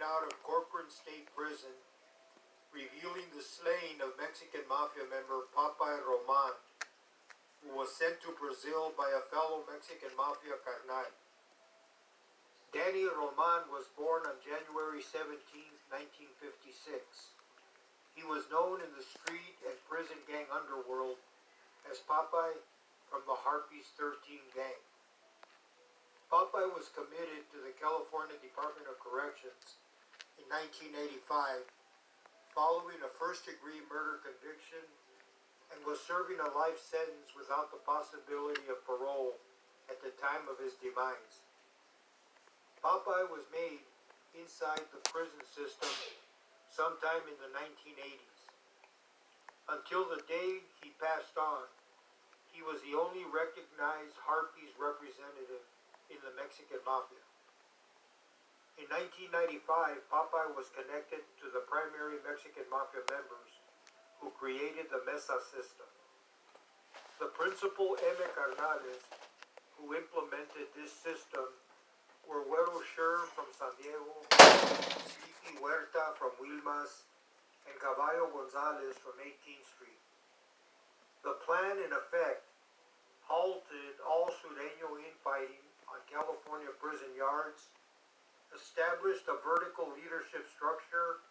out of Corcoran State Prison, revealing the slaying of Mexican Mafia member POPEYE Roman, who was sent to Brazil by a fellow Mexican Mafia carnal. Danny Roman was born on January 17, 1956. He was known in the street and prison gang underworld as Popeye from the Harpys 13 gang. Popeye was committed to the California Department of Corrections in 1985 following a first-degree murder conviction and was serving a life sentence without the possibility of parole at the time of his demise. Popeye was made inside the prison system sometime in the 1980s. Until the day he passed on, he was the only recognized harpys representative in the Mexican Mafia. In 1995, Popeye was connected to the primary Mexican Mafia members who created the Mesa system. The principal carnales who implemented this system were Güero Sherm from San Diego, Sleepy Huerta from Wilmas, and Caballo Gonzalez from 18th Street. The plan, in effect, halted all Sureño infighting on California prison yards, established a vertical leadership structure,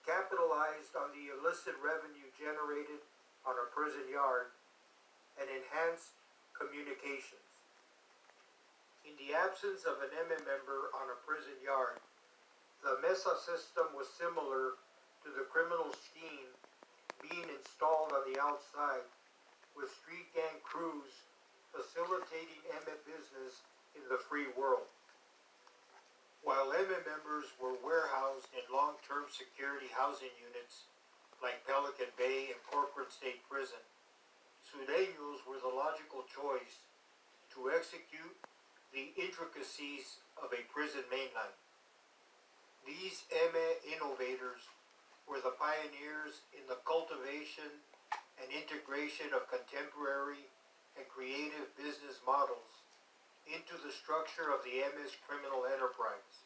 capitalized on the illicit revenue generated on a prison yard, and enhanced communications. In the absence of an member on a prison yard, the Mesa system was similar to the criminal scheme being installed on the outside, with street gang crews facilitating business in the free world. While members were warehoused in long-term security housing units like Pelican Bay and Corcoran State Prison, Sureños were the logical choice to execute the intricacies of a prison mainline. These innovators were the pioneers in the cultivation and integration of contemporary and creative business models into the structure of the MS criminal enterprise.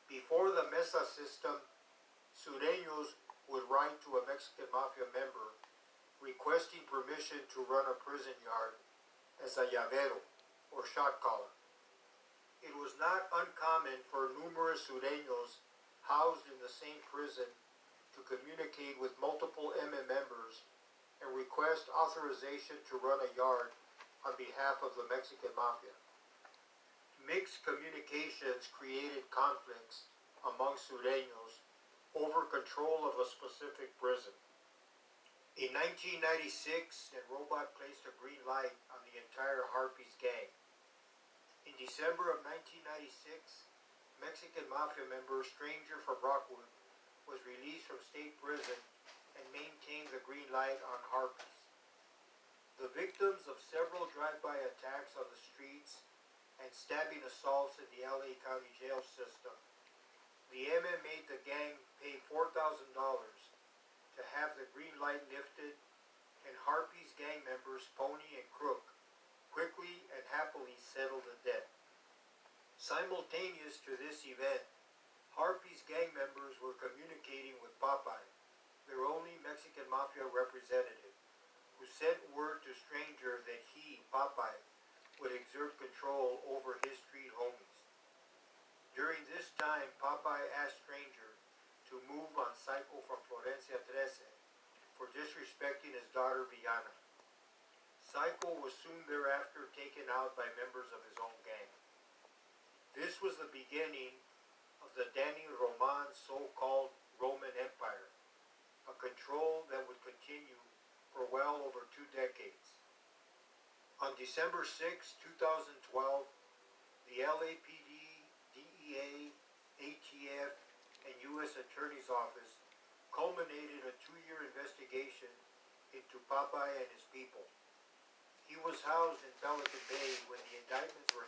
Before the Mesa system, Sureños would write to a Mexican Mafia member requesting permission to run a prison yard as a llavero, or shot caller. It was not uncommon for numerous Sureños housed in the same prison to communicate with multiple members and request authorization to run a yard on behalf of the Mexican Mafia. Mixed communications created conflicts among Sureños over control of a specific prison. In 1996, the robot placed a green light on the entire Harpys gang. In December of 1996, Mexican Mafia member Stranger from Rockwood was released from state prison and maintained the green light on Harpys. The victims of several drive-by attacks on the streets and stabbing assaults in the LA County jail system, the made the gang pay $4,000 to have the green light lifted, and Harpys gang members Pony and Crook quickly and happily settled the debt. Simultaneous to this event, Harpys gang members were communicating with Popeye, their only Mexican Mafia representative, who sent word to Stranger that he, Popeye, would exert control over his street homies. During this time, Popeye asked Stranger to move on Psycho from Florencia 13 for disrespecting his daughter Viana. Psycho was soon thereafter taken out by members of his own gang. This was the beginning of the Danny Roman so-called Roman Empire, a control that would continue for well over 2 decades. On December 6, 2012, the LAPD, DEA, ATF, and U.S. Attorney's Office culminated a 2-year investigation into Popeye and his people. He was housed in Pelican Bay when the indictments were